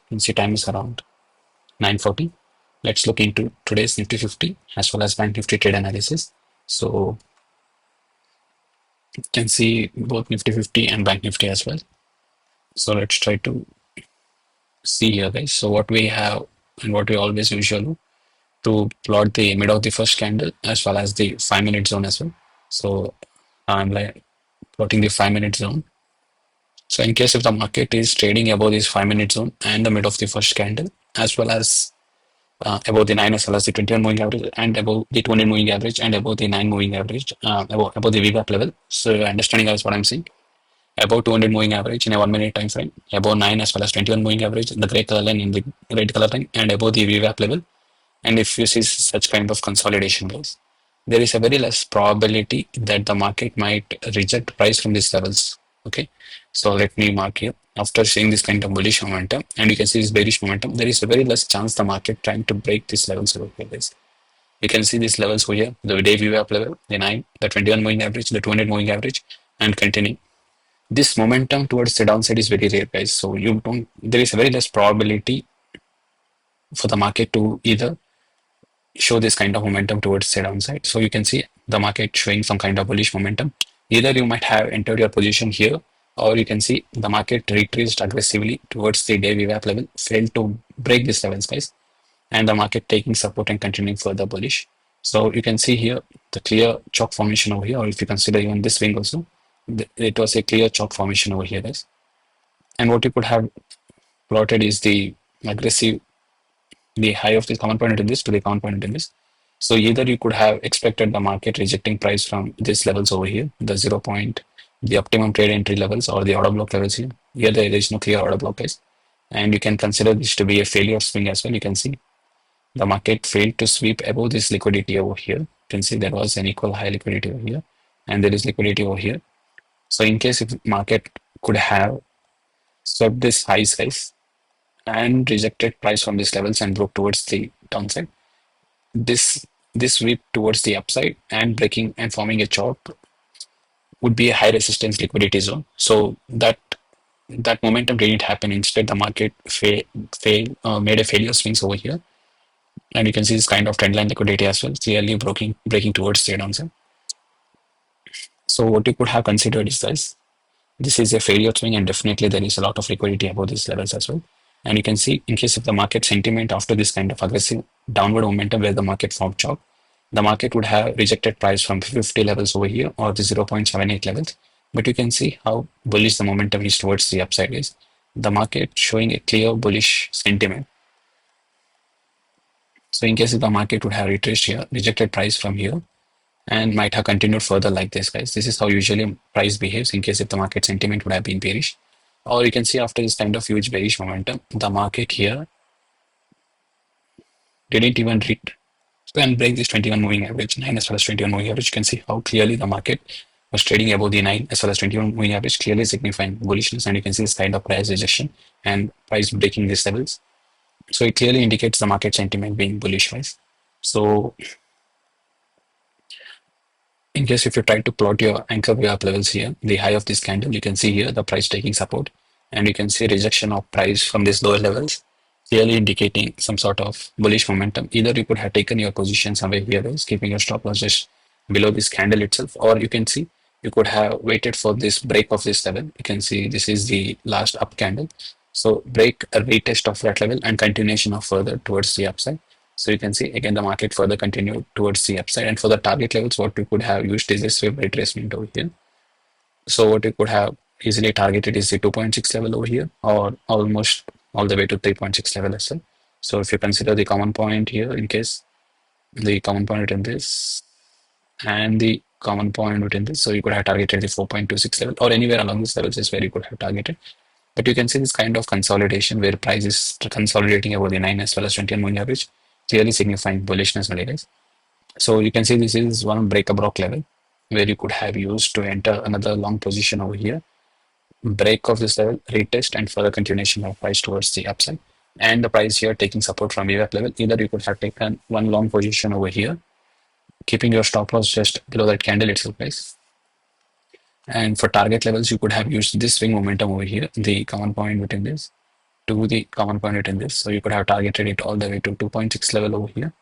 You can see time is around 9:40. Let's look into today's Nifty 50 as well as Bank Nifty trade analysis. So you can see both Nifty 50 and Bank Nifty as well. So let's try to see here, guys. So what we have and what we always usually to plot the mid of the first candle as well as the 5 minute zone as well. So I'm like plotting the 5 minute zone. So in case if the market is trading above this 5 minute zone and the mid of the first candle as well as above the 9 as well as the 21 moving average and above the 20 moving average and above the 9 moving average, above the VWAP level. So your understanding is what I'm saying. Above 200 moving average in a 1 minute time frame, above 9 as well as 21 moving average, the gray color line in the red color line, and above the VWAP level. And if you see such kind of consolidation goes, there is a very less probability that the market might reject price from these levels. Okay, so let me mark here. After seeing this kind of bullish momentum, and you can see this bearish momentum, there is a very less chance the market trying to break these levels over here. Guys. You can see these levels over here, the day VWAP level, the 9, the 21 moving average, the 200 moving average, and continuing. This momentum towards the downside is very rare, guys. So you don't. There is a very less probability for the market to either show this kind of momentum towards the downside. So you can see the market showing some kind of bullish momentum. Either you might have entered your position here, or you can see the market retraced aggressively towards the day VWAP level, failed to break this levels, guys, and the market taking support and continuing further bullish. So you can see here the clear chalk formation over here, or if you consider even this swing also, it was a clear chalk formation over here, guys. And what you could have plotted is the aggressive the high of the common point in this to the common point in this. So either you could have expected the market rejecting price from these levels over here, the 0 point, the optimum trade entry levels or the order block levels here. Here there is no clear order block, guys. And you can consider this to be a failure swing as well. You can see the market failed to sweep above this liquidity over here. You can see there was an equal high liquidity over here, and there is liquidity over here. So in case if market could have swept this highs, guys, and rejected price from these levels and broke towards the downside, this sweep towards the upside and breaking and forming a chop would be a high resistance liquidity zone. So that momentum didn't happen. Instead, the market made a failure swings over here, and you can see this kind of trend line liquidity as well, clearly breaking towards the downside. So what you could have considered is this. This is a failure swing, and definitely there is a lot of liquidity above these levels as well. And you can see in case of the market sentiment after this kind of aggressive downward momentum where the market formed chop, the market would have rejected price from 50 levels over here or the 0.78 levels. But you can see how bullish the momentum is towards the upside is. The market showing a clear bullish sentiment. So in case if the market would have retraced here, rejected price from here, and might have continued further like this, guys. This is how usually price behaves in case if the market sentiment would have been bearish. Or you can see after this kind of huge bearish momentum, the market here didn't even reach and break this 21 moving average, 9 as well as 21 moving average. You can see how clearly the market was trading above the 9 as well as 21 moving average, clearly signifying bullishness. And you can see this kind of price rejection and price breaking these levels. So it clearly indicates the market sentiment being bullish wise. So in case if you try to plot your anchor VWAP levels here, the high of this candle, you can see here the price taking support, and you can see rejection of price from these lower levels, clearly indicating some sort of bullish momentum. Either you could have taken your position somewhere here, guys, keeping your stop loss just below this candle itself, or you can see you could have waited for this break of this level. You can see this is the last up candle. So break a retest of that level and continuation of further towards the upside. So you can see again the market further continued towards the upside. And for the target levels, what we could have used is a sweep retracement over here. So what we could have easily targeted is the 2.6 level over here, or almost all the way to 3.6 level as well. So if you consider the common point here, in case the common point within this and the common point within this, so you could have targeted the 4.26 level or anywhere along these levels is where you could have targeted. But you can see this kind of consolidation where price is consolidating over the 9 as well as 21 moving average, clearly signifying bullishness value, guys. So you can see this is one break block level where you could have used to enter another long position over here, break of this level, retest, and further continuation of price towards the upside. And the price here taking support from VWAP level. Either you could have taken one long position over here, keeping your stop loss just below that candle itself, guys. And for target levels, you could have used this swing momentum over here, the common point within this, to the common point within this. So you could have targeted it all the way to 2.6 level over here.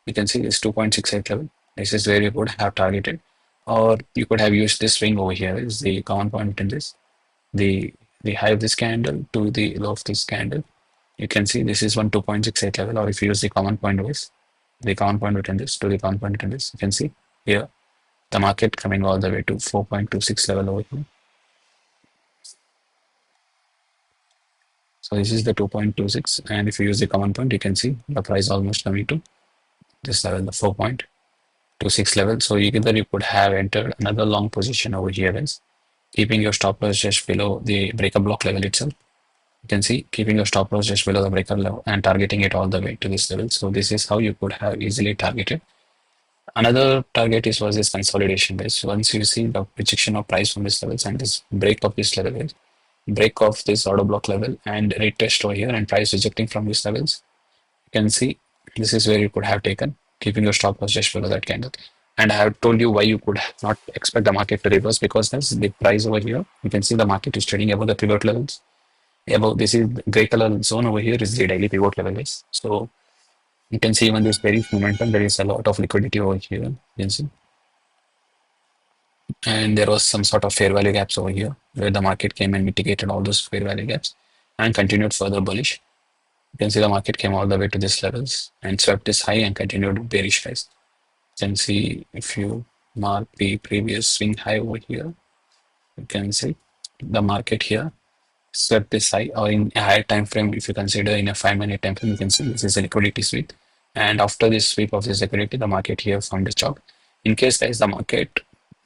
You can see this 2.68 level. This is where you could have targeted, or you could have used this swing over here is the common point within this. The high of this candle to the low of this candle. You can see this is one 2.68 level, or if you use the common point wise, the common point within this to the common point within this, you can see here the market coming all the way to 4.26 level over here. So this is the 2.26, and if you use the common point, you can see the price almost coming to this level, the 4.26 level. So either you could have entered another long position over here, guys, keeping your stop loss just below the breaker block level itself. You can see keeping your stop loss just below the breaker level and targeting it all the way to this level. So this is how you could have easily targeted. Another target is was this consolidation base. Once you see the rejection of price from this levels and this break of this level, break of this order block level and retest over here and price rejecting from these levels, you can see this is where you could have taken, keeping your stop loss just below that candle. And I have told you why you could not expect the market to reverse, because there's the price over here. You can see the market is trading above the pivot levels. Above this is the gray color zone over here is the daily pivot level is. So you can see even this bearish momentum, there is a lot of liquidity over here. You can see. And there was some sort of fair value gaps over here where the market came and mitigated all those fair value gaps and continued further bullish. You can see the market came all the way to these levels and swept this high and continued bearish rise. You can see if you mark the previous swing high over here, you can see the market here swept this high, or in a higher time frame, if you consider in a 5-minute time frame, you can see this is a liquidity sweep. And after this sweep of this liquidity, the market here found a chop. In case guys the market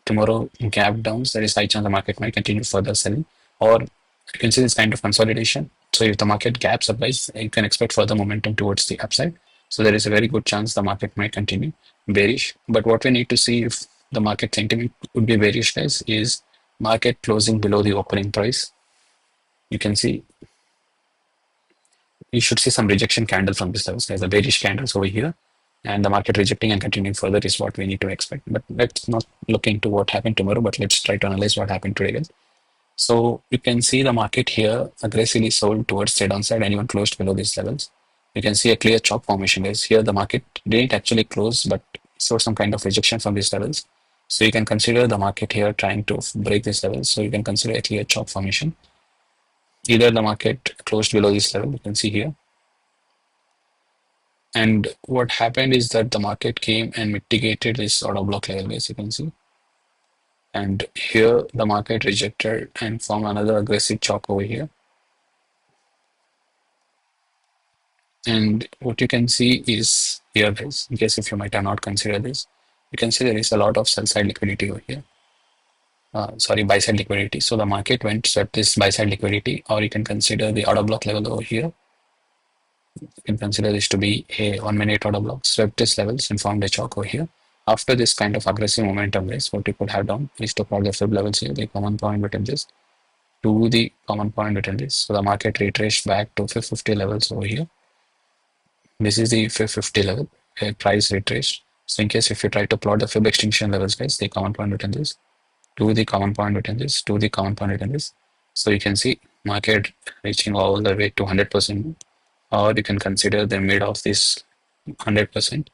tomorrow gap downs, there is high chance the market might continue further selling, or you can see this kind of consolidation. So if the market gaps up, guys, you can expect further momentum towards the upside. So there is a very good chance the market might continue bearish. But what we need to see if the market sentiment would be bearish, guys, is market closing below the opening price. You can see you should see some rejection candle from this levels. There's a bearish candles over here, and the market rejecting and continuing further is what we need to expect. But let's not look into what happened tomorrow, but let's try to analyze what happened today, guys. So you can see the market here aggressively sold towards the downside and even closed below these levels. You can see a clear chop formation, guys. Here the market didn't actually close, but saw some kind of rejection from these levels. So you can consider the market here trying to break these levels. So you can consider a clear chop formation. Either the market closed below this level, you can see here. And what happened is that the market came and mitigated this order block level, as you can see. And here the market rejected and formed another aggressive chop over here. And what you can see is here, guys, in case if you might have not considered this, you can see there is a lot of sell side liquidity over here. Sorry, buy side liquidity. So the market went swept this buy side liquidity, or you can consider the order block level over here. You can consider this to be a 1-minute order block, swept this levels and formed a chalk over here. After this kind of aggressive momentum raise, what you could have done is to plot the fib levels here, the common point between this to the common point between this. So the market retraced back to 550 levels over here. This is the 550 level, where price retraced. So in case if you try to plot the fib extinction levels, guys, the common point between this to the common point between this to the common point between this. So you can see market reaching all the way to 100%, or you can consider the mid of this 100%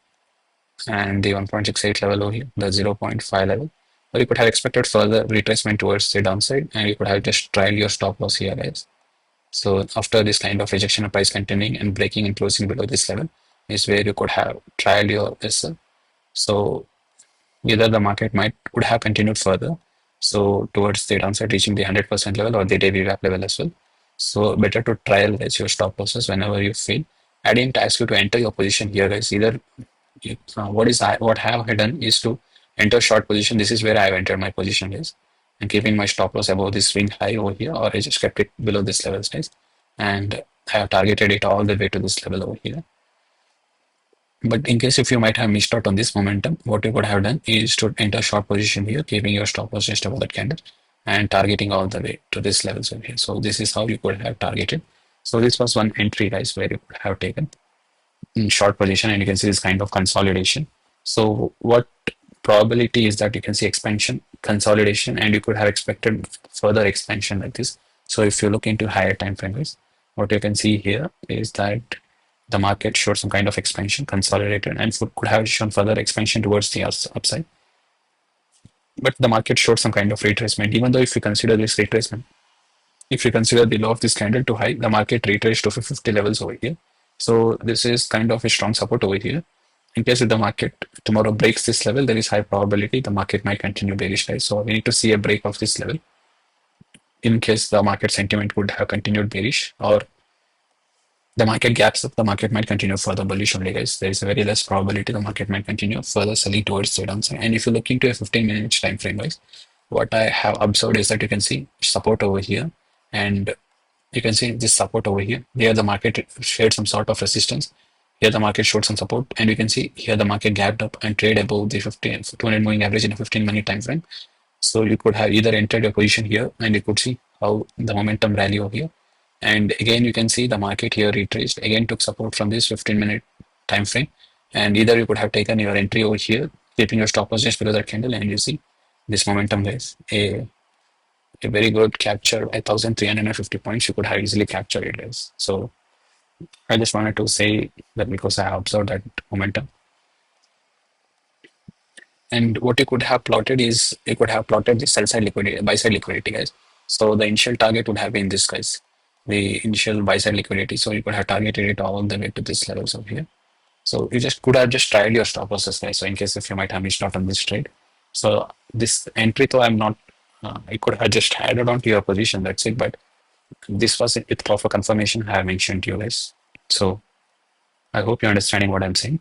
and the 1.68 level over here, the 0.5 level. Or you could have expected further retracement towards the downside, and you could have just tried your stop loss here, guys. So after this kind of rejection of price continuing and breaking and closing below this level is where you could have tried your SL. So either the market would have continued further, so towards the downside reaching the 100% level or the day VWAP level as well. So better to trial guys your stop losses whenever you feel. I didn't ask you to enter your position here, guys. Either what I have done is to enter short position. This is where I have entered my position, guys, and keeping my stop loss above this swing high over here, or I just kept it below this level, guys, and I have targeted it all the way to this level over here. But in case if you might have missed out on this momentum, what you could have done is to enter short position here, keeping your stop loss just above that candle and targeting all the way to this levels over here. So this is how you could have targeted. So this was one entry, guys, where you could have taken in short position, and you can see this kind of consolidation. So what probability is that you can see expansion, consolidation, and you could have expected further expansion like this. So if you look into higher time frames, what you can see here is that the market showed some kind of expansion, consolidated, and could have shown further expansion towards the upside. But the market showed some kind of retracement, even though if you consider this retracement, if you consider the low of this candle to high, the market retraced to 50 levels over here. So this is kind of a strong support over here. In case if the market tomorrow breaks this level, there is high probability the market might continue bearish, guys. So we need to see a break of this level in case the market sentiment would have continued bearish, or the market gaps up, the market might continue further bullish only, guys. There is a very less probability the market might continue further selling towards the downside. And if you look into a 15-minute time frame, guys, what I have observed is that you can see support over here, and you can see this support over here. There the market shared some sort of resistance. Here the market showed some support, and you can see here the market gapped up and trade above the 200 moving average in a 15-minute time frame. So you could have either entered your position here, and you could see how the momentum rally over here. And again, you can see the market here retraced, again took support from this 15-minute time frame. And either you could have taken your entry over here, keeping your stop loss just below that candle, and you see this momentum, guys. A very good capture, 1,350 points. You could have easily captured it, guys. So I just wanted to say that because I observed that momentum. And what you could have plotted is you could have plotted the sell side liquidity, buy side liquidity, guys. So the initial target would have been this, guys, the initial buy side liquidity. So you could have targeted it all the way to this levels over here. So you just could have just tried your stop losses, guys. So in case if you might have missed out on this trade. So this entry, though I'm not, I could have just added on to your position. That's it. But this was it with proper confirmation I have mentioned to you guys. So I hope you're understanding what I'm saying.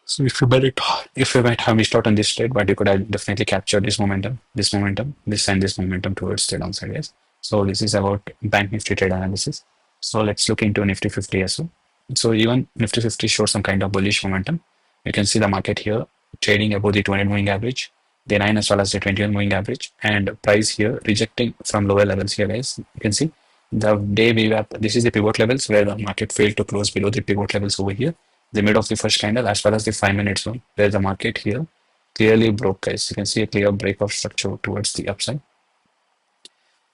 So if you might have missed out on this trade, but you could have definitely captured this momentum, and this momentum towards the downside, yes. So this is about Bank Nifty trade analysis. So let's look into Nifty 50 as well. So even Nifty 50 shows some kind of bullish momentum. You can see the market here trading above the 200 moving average, the 9 as well as the 21 moving average, and price here rejecting from lower levels here, guys. You can see the day VWAP. This is the pivot levels where the market failed to close below the pivot levels over here, the mid of the first candle as well as the 5 minute zone, where the market here clearly broke, guys. You can see a clear break of structure towards the upside.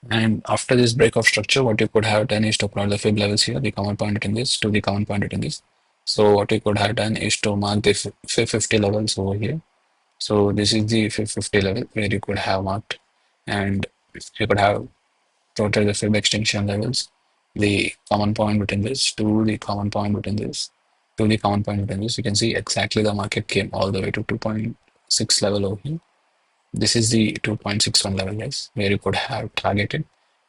And after this break of structure, what you could have done is to plot the fib levels here, the common point in this to the common point in this. So what you could have done is to mark the fib 50 levels over here. So this is the fib 50 level where you could have marked, and you could have plotted the fib extension levels, the common point between this to the common point between this to the common point between this. You can see exactly the market came all the way to 2.6 level over here. This is the 2.61 level, guys, where you could have targeted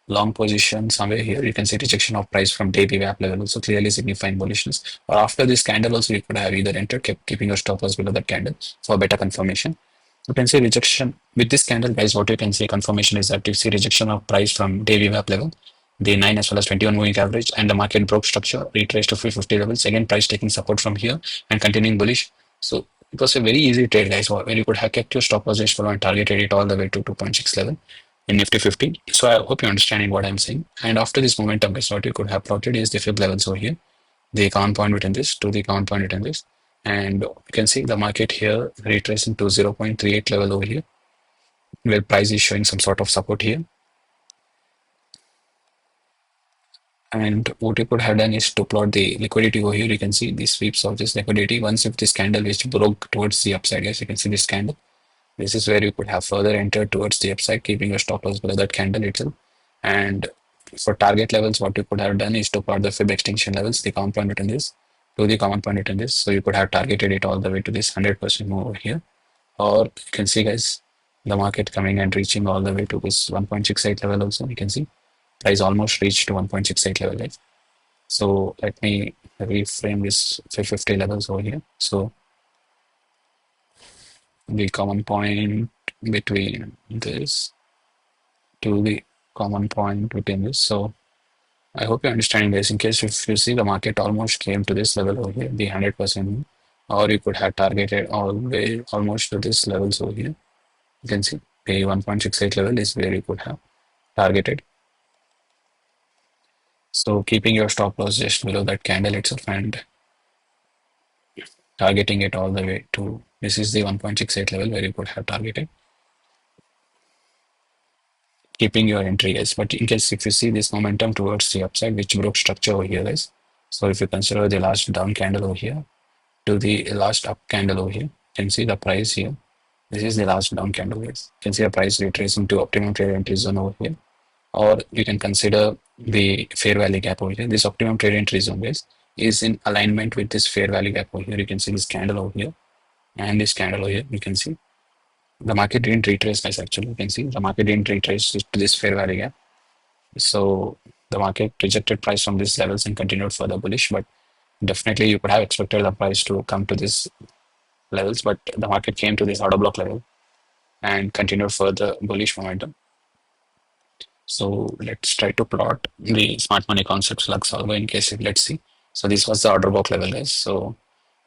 long position somewhere here. You can see rejection of price from day VWAP level, also clearly signifying bullishness. Or after this candle, also you could have either entered, kept keeping your stop loss below that candle for better confirmation. You can see rejection with this candle, guys. What you can see confirmation is that you see rejection of price from day VWAP level, the 9 as well as 21 moving average, and the market broke structure, retraced to 350 levels. Again, price taking support from here and continuing bullish. So it was a very easy trade, guys, where you could have kept your stop loss just below and targeted it all the way to 2.6 level in Nifty 50. So I hope you're understanding what I'm saying. And after this momentum, guys, what you could have plotted is the fib levels over here, the common point between this to the common point between this. And you can see the market here retracing to 0.38 level over here, where price is showing some sort of support here. And what you could have done is to plot the liquidity over here. You can see the sweeps of this liquidity. Once if this candle which broke towards the upside, guys, you can see this candle. This is where you could have further entered towards the upside, keeping your stop loss below that candle itself. And for target levels, what you could have done is to plot the fib extinction levels, the common point in this to the common point in this. So you could have targeted it all the way to this 100% move over here. Or you can see, guys, the market coming and reaching all the way to this 1.68 level also. You can see price almost reached to 1.68 level, guys. So let me reframe this 550 levels over here. So the common point between this to the common point between this. So I hope you're understanding this. In case if you see the market almost came to this level over here, the 100%, or you could have targeted all the way almost to this levels over here. You can see the 1.68 level is where you could have targeted. So keeping your stop loss just below that candle itself and targeting it all the way to this is the 1.68 level where you could have targeted. keeping your entry, guys. But in case if you see this momentum towards the upside, which broke structure over here, guys. So if you consider the last down candle over here to the last up candle over here, you can see the price here. This is the last down candle, guys. You can see the price retracing to optimum trade entry zone over here. Or you can consider the fair value gap over here. This optimum trade entry zone, guys, is in alignment with this fair value gap over here. You can see this candle over here and this candle over here. You can see the market didn't retrace, guys. Actually, you can see the market didn't retrace to this fair value gap. So the market rejected price from these levels and continued further bullish. But definitely, you could have expected the price to come to these levels, but the market came to this order block level and continued further bullish momentum. So let's try to plot the smart money concepts Lux Algo in case if let's see. So this was the order block level, guys. So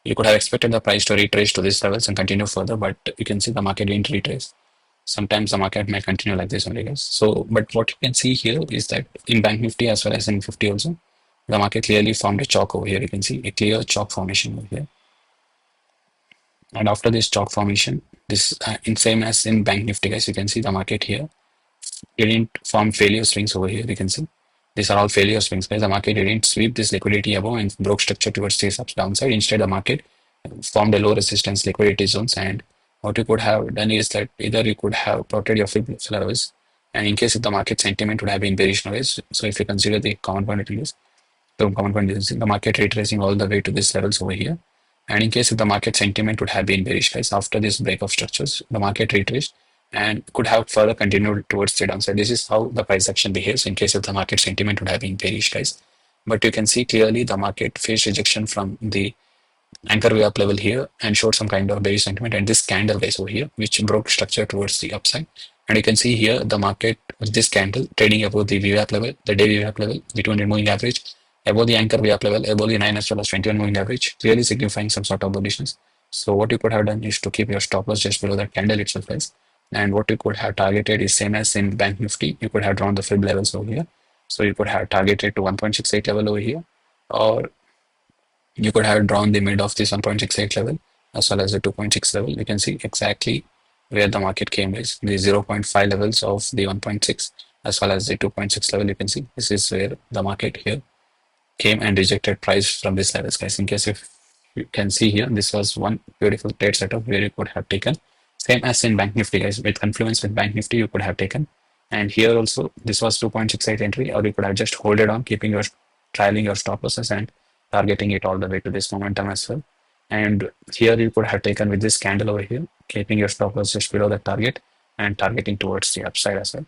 you could have expected the price to retrace to these levels and continue further, but you can see the market didn't retrace. Sometimes the market may continue like this only, guys. So, but what you can see here is that in Bank Nifty as well as in 50 also, the market clearly formed a chalk over here. You can see a clear chalk formation over here. And after this chalk formation, this in same as in Bank Nifty, guys, you can see the market here didn't form failure swings over here. You can see these are all failure swings, guys. The market didn't sweep this liquidity above and broke structure towards this downside. Instead, the market formed a low resistance liquidity zones. And what you could have done is that either you could have plotted your fib levels, and in case if the market sentiment would have been bearish noise. So if you consider the common point it is, the common point is the market retracing all the way to these levels over here. And in case if the market sentiment would have been bearish, guys, after this break of structures, the market retraced and could have further continued towards the downside. This is how the price action behaves in case if the market sentiment would have been bearish, guys. But you can see clearly the market faced rejection from the anchor way up level here and showed some kind of bearish sentiment, and this candle guys over here which broke structure towards the upside. And you can see here the market with this candle trading above the VWAP level, the day VWAP level, the 200 moving average, above the anchor VWAP level, above the 9 as well as 21 moving average, clearly signifying some sort of bullishness. So what you could have done is to keep your stop loss just below that candle itself, guys. And what you could have targeted is same as in Bank Nifty. You could have drawn the fib levels over here. So you could have targeted to 1.68 level over here, or you could have drawn the mid of this 1.68 level as well as the 2.6 level. You can see exactly where the market came is the 0.5 levels of the 1.6 as well as the 2.6 level. You can see this is where the market here came and rejected price from this levels, guys. In case if you can see here, this was one beautiful trade setup where you could have taken same as in Bank Nifty, guys. With confluence with Bank Nifty, you could have taken. And here also, this was 2.68 entry, or you could have just hold it on, keeping your trialing your stop losses and targeting it all the way to this momentum as well. And here you could have taken with this candle over here, keeping your stop loss just below the target and targeting towards the upside as well.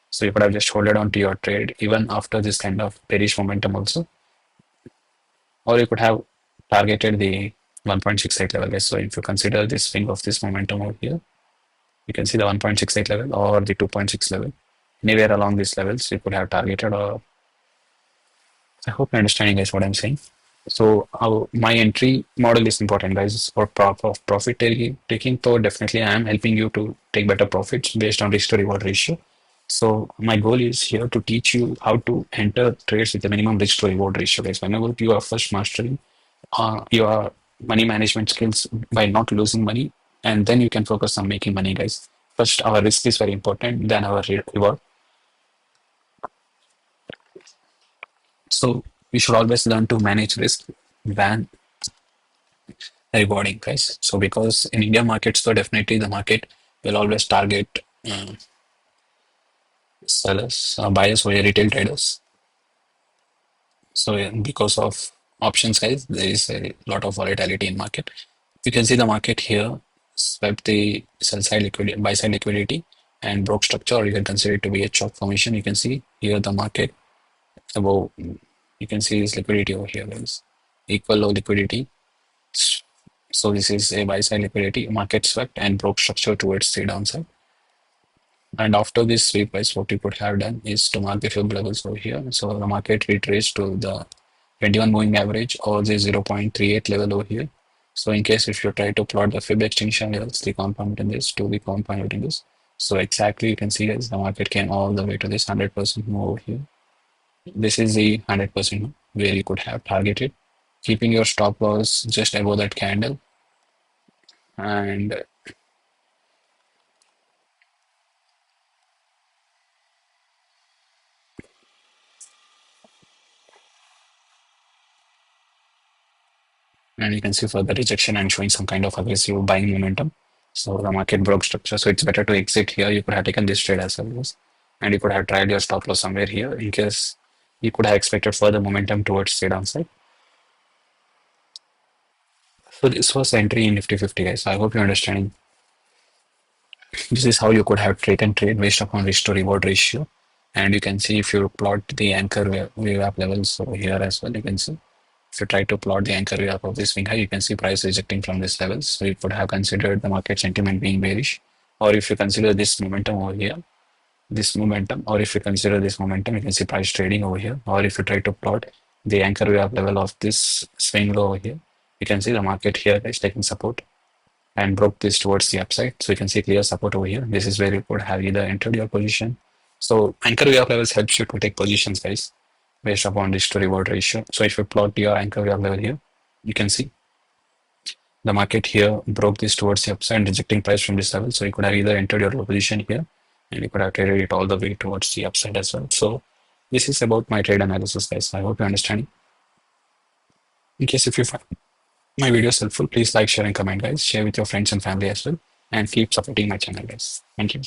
So you could have just hold it on to your trade even after this kind of bearish momentum also, or you could have targeted the 1.68 level, guys. So if you consider this swing of this momentum over here, you can see the 1.68 level or the 2.6 level. Anywhere along these levels, you could have targeted. Or I hope you're understanding, guys, what I'm saying. So my entry model is important, guys, for profit taking. So definitely, I am helping you to take better profits based on risk to reward ratio. So my goal is here to teach you how to enter trades with a minimum risk to reward ratio, guys. Whenever you are first mastering your money management skills by not losing money, and then you can focus on making money, guys. First, our risk is very important, then our reward. So we should always learn to manage risk than rewarding, guys. So because in India market, so definitely the market will always target sellers, buyers, or retail traders. So yeah, because of options, guys, there is a lot of volatility in market. You can see the market here swept the sell side liquidity, buy side liquidity, and broke structure, or you can consider it to be a chalk formation. You can see here the market above. You can see this liquidity over here, guys. Equal low liquidity. So this is a buy side liquidity. Market swept and broke structure towards the downside. And after this sweep, guys, what you could have done is to mark the fib levels over here. So the market retraced to the 21 moving average or the 0.38 level over here. So in case if you try to plot the fib extinction levels, the compound in this to the compound in this. So exactly you can see as the market came all the way to this 100% move over here. This is the 100% where you could have targeted, keeping your stop loss just above that candle. And And you can see further rejection and showing some kind of aggressive buying momentum. So the market broke structure. So it's better to exit here. You could have taken this trade as well, yes. And you could have tried your stop loss somewhere here in case you could have expected further momentum towards the downside. So this was entry in Nifty 50, guys. I hope you're understanding. This is how you could have taken trade based upon risk to reward ratio. And you can see if you plot the anchor wave up levels over here as well, you can see. If you try to plot the anchor wave up of this swing high, you can see price rejecting from this level. So you could have considered the market sentiment being bearish. Or if you consider this momentum over here, this momentum, or if you consider this momentum, you can see price trading over here. Or if you try to plot the anchor wave up level of this swing low over here, you can see the market here is taking support and broke this towards the upside. So you can see clear support over here. This is where you could have either entered your position. So anchor wave levels helps you to take positions, guys, based upon risk to reward ratio. So if you plot your anchor wave level here, you can see the market here broke this towards the upside, rejecting price from this level. So you could have either entered your low position here and you could have traded it all the way towards the upside as well. So this is about my trade analysis, guys. I hope you're understanding. In case if you find my videos helpful, please like, share, and comment, guys. Share with your friends and family as well. And keep supporting my channel, guys. Thank you.